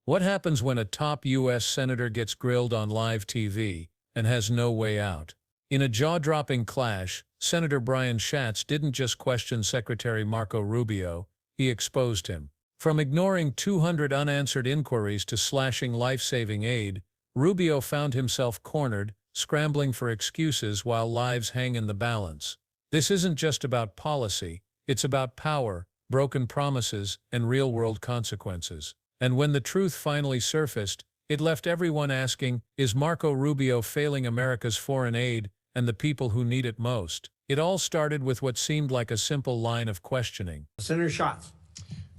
What happens when a top U.S. senator gets grilled on live TV and has no way out? In a jaw-dropping clash, Senator Brian Schatz didn't just question Secretary Marco Rubio, he exposed him. From ignoring 200 unanswered inquiries to slashing life-saving aid, Rubio found himself cornered, scrambling for excuses while lives hang in the balance. This isn't just about policy, it's about power, broken promises, and real-world consequences. And when the truth finally surfaced, it left everyone asking, is Marco Rubio failing America's foreign aid and the people who need it most? It all started with what seemed like a simple line of questioning. Senator Schatz.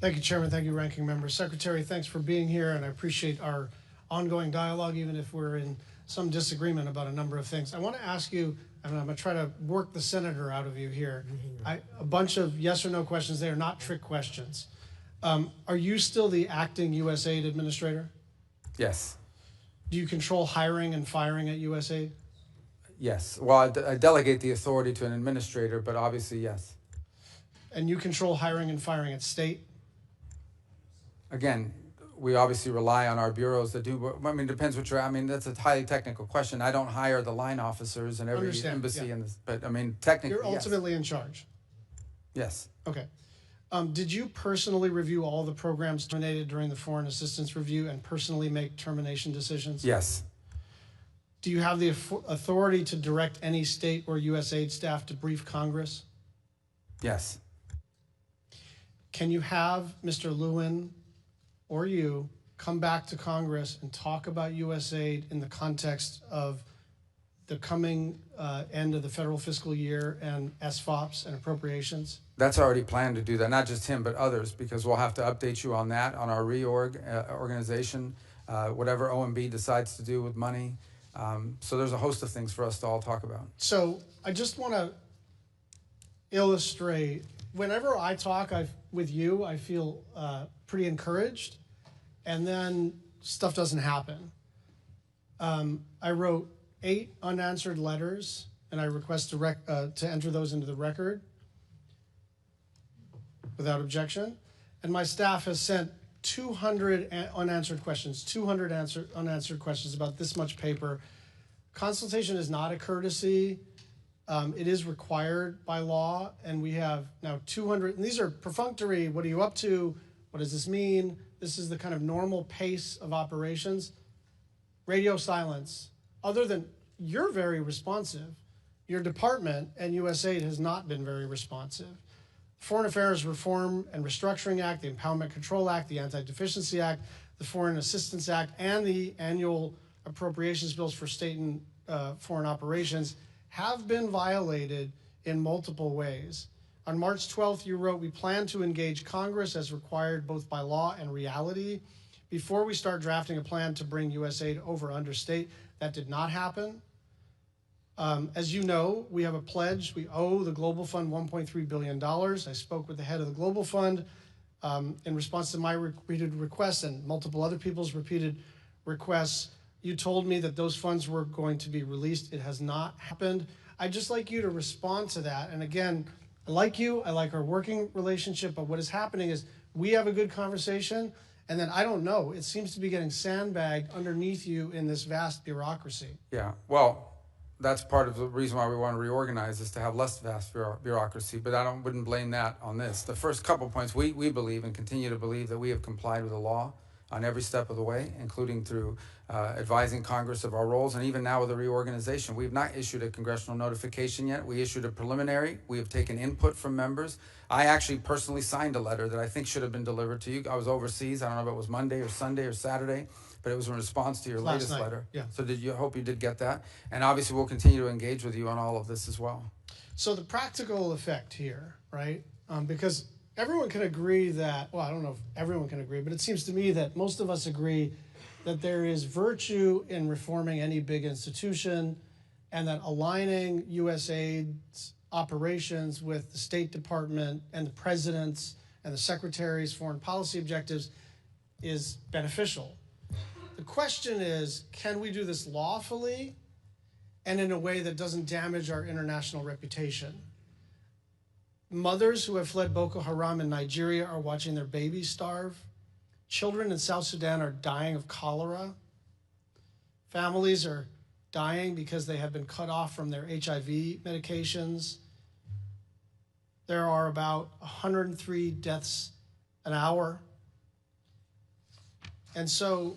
Thank you, Chairman. Thank you, Ranking Member. Secretary, thanks for being here, and I appreciate our ongoing dialogue, even if we're in some disagreement about a number of things. I want to ask you, and I'm going to try to work the senator out of you here. A bunch of yes or no questions. They are not trick questions. Are you still the acting USAID administrator? Yes. Do you control hiring and firing at USAID? Yes. Well, I delegate the authority to an administrator, but obviously, yes. And you control hiring and firing at state? Again, we obviously rely on our bureaus that do. I mean, depends what you're. I mean, that's a highly technical question. I don't hire the line officers in every embassy, yeah. But I mean, technically, you're ultimately in charge. Yes. Okay. Did you personally review all the programs terminated during the foreign assistance review and personally make termination decisions? Yes. Do you have the authority to direct any state or USAID staff to brief Congress? Yes. Can you have Mr. Lewin or you come back to Congress and talk about USAID in the context of the coming end of the federal fiscal year and SFOPs and appropriations? That's already planned to do that, not just him, but others, because we'll have to update you on that, on our organization, whatever OMB decides to do with money. So there's a host of things for us to all talk about. So I just want to illustrate, whenever I talk with you, I feel pretty encouraged, and then stuff doesn't happen. I wrote 8 unanswered letters, and I request to enter those into the record without objection. And my staff has sent 200 unanswered questions, 200 unanswered questions about this much paper. Consultation is not a courtesy. It is required by law, and we have now 200, and these are perfunctory. What are you up to? What does this mean? This is the kind of normal pace of operations. Radio silence. Other than you're very responsive, your department and USAID has not been very responsive. Foreign Affairs Reform and Restructuring Act, the Empowerment Control Act, the Anti-Deficiency Act, the Foreign Assistance Act, and the annual appropriations bills for state and foreign operations have been violated in multiple ways. On March 12th, you wrote, we plan to engage Congress as required both by law and reality before we start drafting a plan to bring USAID over under state. That did not happen. As you know, we have a pledge. We owe the Global Fund $1.3 billion. I spoke with the head of the Global Fund in response to my repeated requests and multiple other people's repeated requests. You told me that those funds were going to be released. It has not happened. I'd just like you to respond to that. And again, I like you. I like our working relationship. But what is happening is we have a good conversation, and then I don't know. It seems to be getting sandbagged underneath you in this vast bureaucracy. Yeah. Well, that's part of the reason why we want to reorganize, is to have less vast bureaucracy, but I wouldn't blame that on this. The first couple points, we believe and continue to believe that we have complied with the law on every step of the way, including through advising Congress of our roles, and even now with the reorganization. We have not issued a congressional notification yet. We issued a preliminary. We have taken input from members. I actually personally signed a letter that I think should have been delivered to you. I was overseas. I don't know if it was Monday or Sunday or Saturday, but it was in response to your latest letter. Yeah. So hope you did get that. And obviously we'll continue to engage with you on all of this as well. So the practical effect here, right? Because everyone can agree that, well, I don't know if everyone can agree, but it seems to me that most of us agree that there is virtue in reforming any big institution, and that aligning USAID's operations with the State Department and the President's and the Secretary's foreign policy objectives is beneficial. The question is, can we do this lawfully and in a way that doesn't damage our international reputation? Mothers who have fled Boko Haram in Nigeria are watching their babies starve. Children in South Sudan are dying of cholera. Families are dying because they have been cut off from their HIV medications. There are about 103 deaths an hour. And so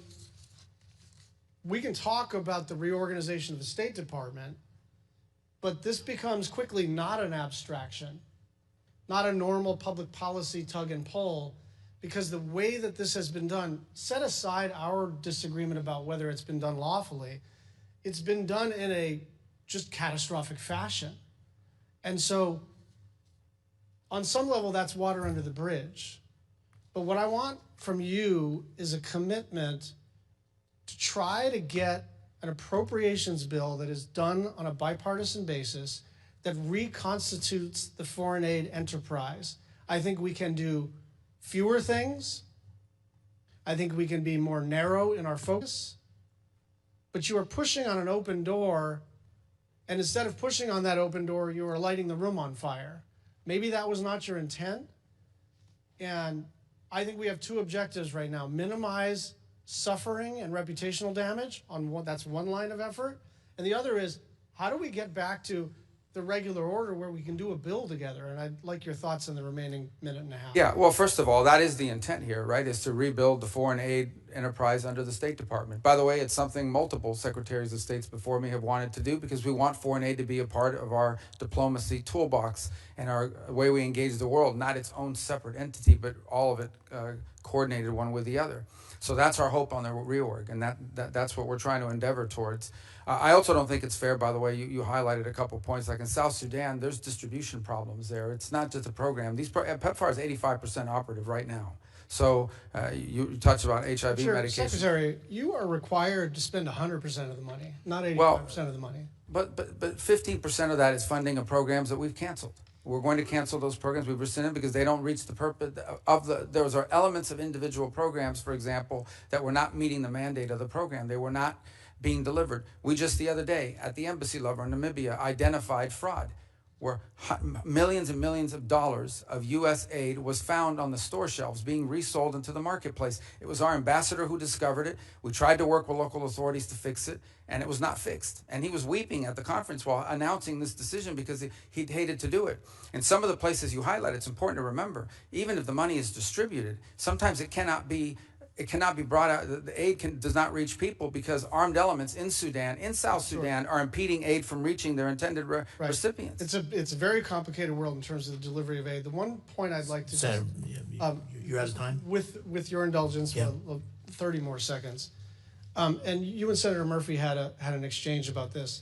we can talk about the reorganization of the State Department, but this becomes quickly not an abstraction, not a normal public policy tug and pull, because the way that this has been done, set aside our disagreement about whether it's been done lawfully, it's been done in a just catastrophic fashion. And so on some level, that's water under the bridge. But what I want from you is a commitment to try to get an appropriations bill that is done on a bipartisan basis that reconstitutes the foreign aid enterprise. I think we can do fewer things. I think we can be more narrow in our focus. But you are pushing on an open door, and instead of pushing on that open door, you are lighting the room on fire. Maybe that was not your intent. And I think we have two objectives right now: minimize suffering and reputational damage on one, that's one line of effort. And the other is, how do we get back to the regular order where we can do a bill together? And I'd like your thoughts in the remaining minute and a half. Yeah, well, first of all, that is the intent here, right, is to rebuild the foreign aid enterprise under the State Department. By the way, it's something multiple secretaries of states before me have wanted to do, because we want foreign aid to be a part of our diplomacy toolbox and our way we engage the world, not its own separate entity, but all of it coordinated one with the other. So that's our hope on the reorg, and that's what we're trying to endeavor towards. I also don't think it's fair, by the way, you highlighted a couple points, like in South Sudan, there's distribution problems there. It's not just a program. PEPFAR is 85% operative right now. So you touched about HIV medication. Secretary, you are required to spend 100% of the money, not 85% of the money. But 15% of that is funding of programs that we've canceled. We're going to cancel those programs we've rescinded because they don't reach the purpose of those are elements of individual programs, for example, that were not meeting the mandate of the program. They were not being delivered. We just the other day at the embassy level in Namibia identified fraud, where millions and millions of dollars of U.S. aid was found on the store shelves being resold into the marketplace. It was our ambassador who discovered it. We tried to work with local authorities to fix it, and it was not fixed. And he was weeping at the conference while announcing this decision because he hated to do it. And some of the places you highlight, it's important to remember, even if the money is distributed, sometimes it cannot be brought out. The aid does not reach people because armed elements in Sudan, in South Sudan, are impeding aid from reaching their intended recipients. It's a very complicated world in terms of the delivery of aid. The one point I'd like to Senator, you're out of time. With your indulgence, Yeah. 30 more seconds. And you and Senator Murphy had an exchange about this.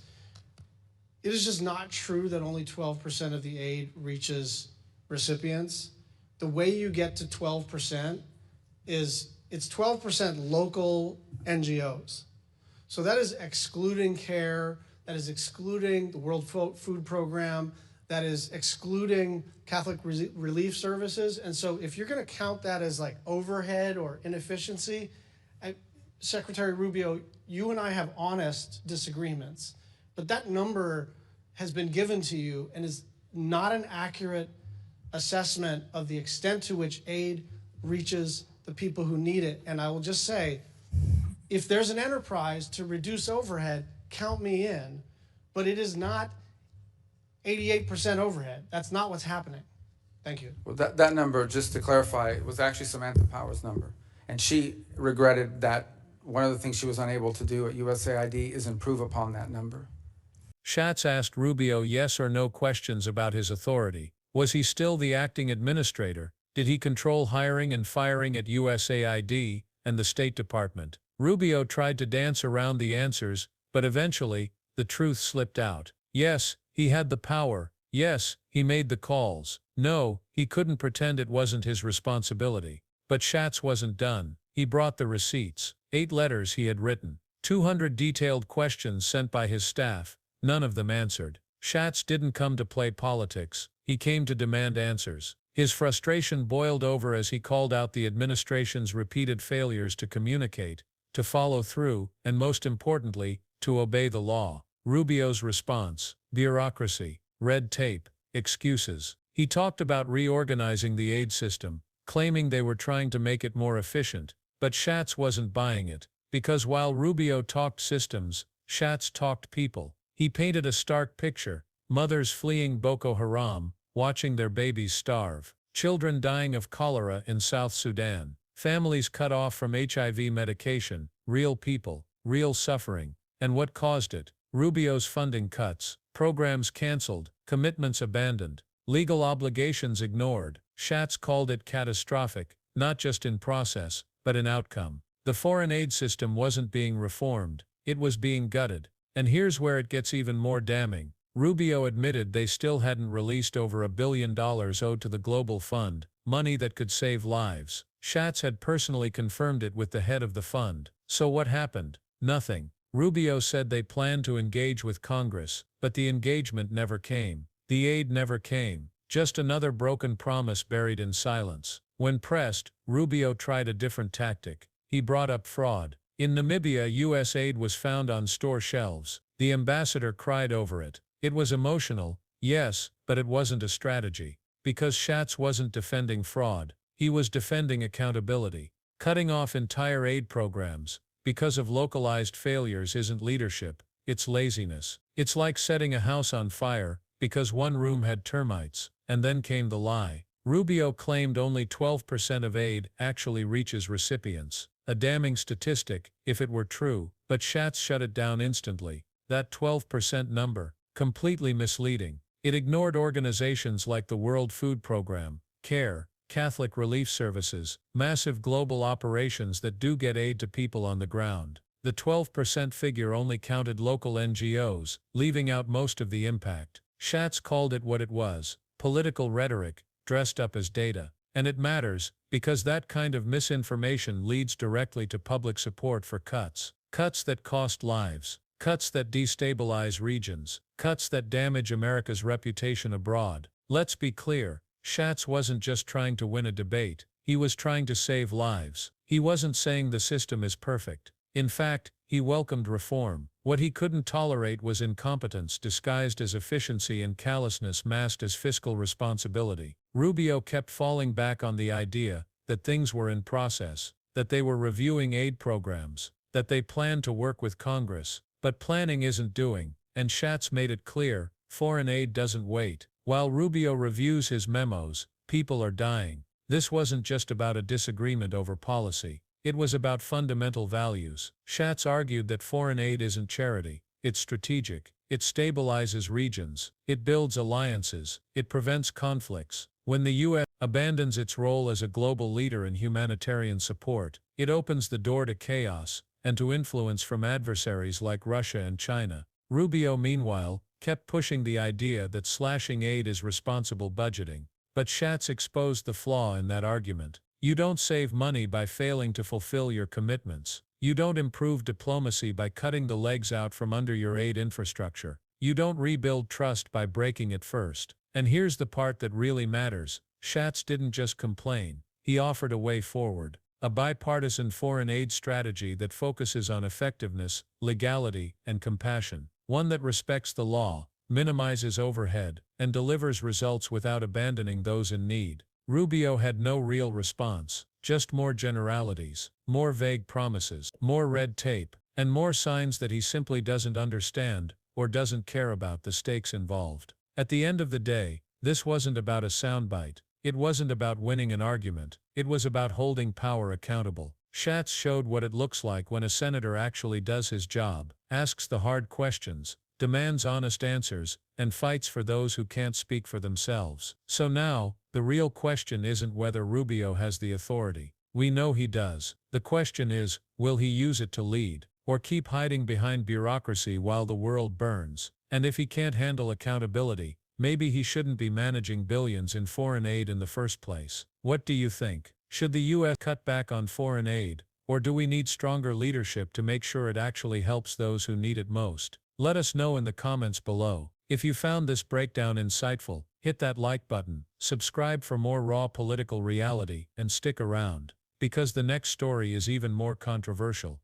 It is just not true that only 12% of the aid reaches recipients. The way you get to 12% is it's 12% local NGOs. So that is excluding CARE, that is excluding the World Food Program, that is excluding Catholic Relief Services. And so if you're going to count that as like overhead or inefficiency, Secretary Rubio, you and I have honest disagreements, but that number has been given to you and is not an accurate assessment of the extent to which aid reaches the people who need it. And I will just say, if there's an enterprise to reduce overhead, count me in, but it is not 88% overhead. That's not what's happening. Thank you. Well, that number, just to clarify, was actually Samantha Power's number. And she regretted that one of the things she was unable to do at USAID is improve upon that number. Schatz asked Rubio yes or no questions about his authority. Was he still the acting administrator? Did he control hiring and firing at USAID and the State Department? Rubio tried to dance around the answers, but eventually, the truth slipped out. Yes, he had the power. Yes, he made the calls. No, he couldn't pretend it wasn't his responsibility. But Schatz wasn't done. He brought the receipts, 8 letters he had written, 200 detailed questions sent by his staff, none of them answered. Schatz didn't come to play politics. He came to demand answers. His frustration boiled over as he called out the administration's repeated failures to communicate, to follow through, and most importantly, to obey the law. Rubio's response: bureaucracy, red tape, excuses. He talked about reorganizing the aid system, claiming they were trying to make it more efficient, But Schatz wasn't buying it. Because while Rubio talked systems, Schatz talked people. He painted a stark picture: mothers fleeing Boko Haram, watching their babies starve, children dying of cholera in South Sudan, families cut off from HIV medication, real people, real suffering. And what caused it? Rubio's funding cuts, programs canceled, commitments abandoned, legal obligations ignored. Schatz called it catastrophic, not just in process, but in outcome. The foreign aid system wasn't being reformed, it was being gutted. And here's where it gets even more damning. Rubio admitted they still hadn't released over $1 billion owed to the Global Fund, money that could save lives. Schatz had personally confirmed it with the head of the fund. So what happened? Nothing. Rubio said they planned to engage with Congress, but the engagement never came. The aid never came. Just another broken promise buried in silence. When pressed, Rubio tried a different tactic. He brought up fraud. In Namibia, U.S. aid was found on store shelves. The ambassador cried over it. It was emotional, yes, but it wasn't a strategy. Because Schatz wasn't defending fraud, he was defending accountability. Cutting off entire aid programs because of localized failures isn't leadership, it's laziness. It's like setting a house on fire because one room had termites. And then came the lie. Rubio claimed only 12% of aid actually reaches recipients. A damning statistic, if it were true, but Schatz shut it down instantly. That 12% number, completely misleading. It ignored organizations like the World Food Program, CARE, Catholic Relief Services, massive global operations that do get aid to people on the ground. The 12% figure only counted local NGOs, leaving out most of the impact. Schatz called it what it was: political rhetoric, dressed up as data. And it matters, because that kind of misinformation leads directly to public support for cuts. Cuts that cost lives. Cuts that destabilize regions. Cuts that damage America's reputation abroad. Let's be clear, Schatz wasn't just trying to win a debate, he was trying to save lives. He wasn't saying the system is perfect. In fact, he welcomed reform. What he couldn't tolerate was incompetence disguised as efficiency and callousness masked as fiscal responsibility. Rubio kept falling back on the idea that things were in process, that they were reviewing aid programs, that they planned to work with Congress. But planning isn't doing, and Schatz made it clear: foreign aid doesn't wait. While Rubio reviews his memos, people are dying. This wasn't just about a disagreement over policy. It was about fundamental values. Schatz argued that foreign aid isn't charity, it's strategic. It stabilizes regions. It builds alliances. It prevents conflicts. When the U.S. abandons its role as a global leader in humanitarian support, it opens the door to chaos and to influence from adversaries like Russia and China. Rubio, meanwhile, kept pushing the idea that slashing aid is responsible budgeting. But Schatz exposed the flaw in that argument. You don't save money by failing to fulfill your commitments. You don't improve diplomacy by cutting the legs out from under your aid infrastructure. You don't rebuild trust by breaking it first. And here's the part that really matters. Schatz didn't just complain. He offered a way forward. A bipartisan foreign aid strategy that focuses on effectiveness, legality, and compassion. One that respects the law, minimizes overhead, and delivers results without abandoning those in need. Rubio had no real response, just more generalities, more vague promises, more red tape, and more signs that he simply doesn't understand or doesn't care about the stakes involved. At the end of the day, this wasn't about a soundbite. It wasn't about winning an argument. It was about holding power accountable. Schatz showed what it looks like when a senator actually does his job, asks the hard questions, demands honest answers, and fights for those who can't speak for themselves. So now, the real question isn't whether Rubio has the authority. We know he does. The question is, will he use it to lead, or keep hiding behind bureaucracy while the world burns? And if he can't handle accountability, maybe he shouldn't be managing billions in foreign aid in the first place. What do you think? Should the U.S. cut back on foreign aid, or do we need stronger leadership to make sure it actually helps those who need it most? Let us know in the comments below. If you found this breakdown insightful, hit that like button, subscribe for more raw political reality, and stick around, because the next story is even more controversial.